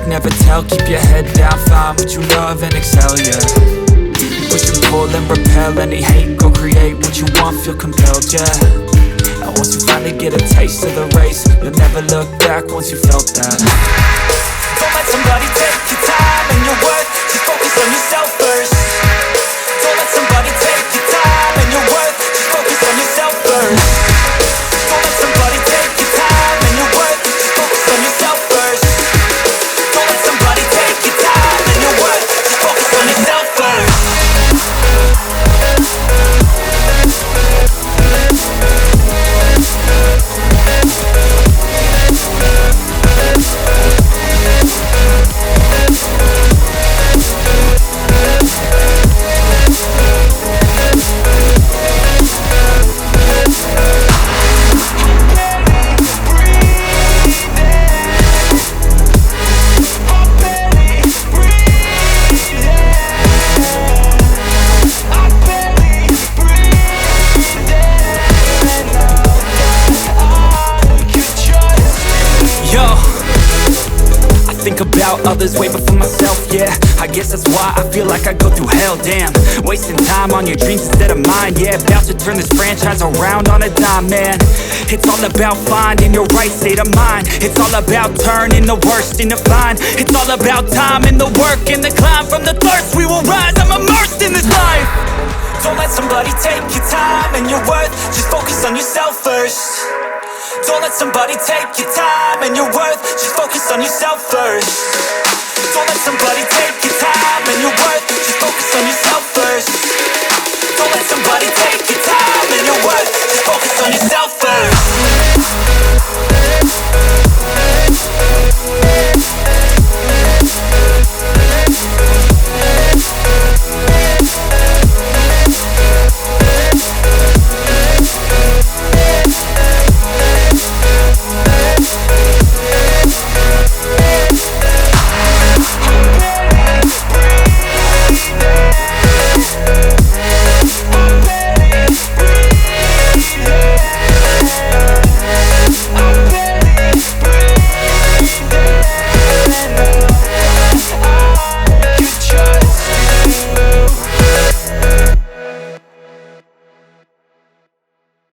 never tell. Keep your head down, find what you love and excel, yeah. Push and pull and repel any hate. Go create what you want, feel compelled, yeah. And once you finally get a taste of the race, you'll never look back once you felt that. Don't let somebody take your time and your worth. Just focus on yourself first. Don't let somebody take your time and your worth. Just focus on yourself first. Don't let somebody take your time and your worth. Just focus on yourself first. Don't let somebody take your time and your worth. Just focus on yourself first. About others way before myself, yeah. I guess that's why I feel like I go through hell, damn. Wasting time on your dreams instead of mine, yeah. About to turn this franchise around on a dime, man. It's all about finding your right state of mind. It's all about turning the worst into fine. It's all about time and the work and the climb. From the thirst we will rise, I'm immersed in this life. Don't let somebody take your time and your worth. Just focus on yourself first. Don't let somebody take your time and your worth. Just focus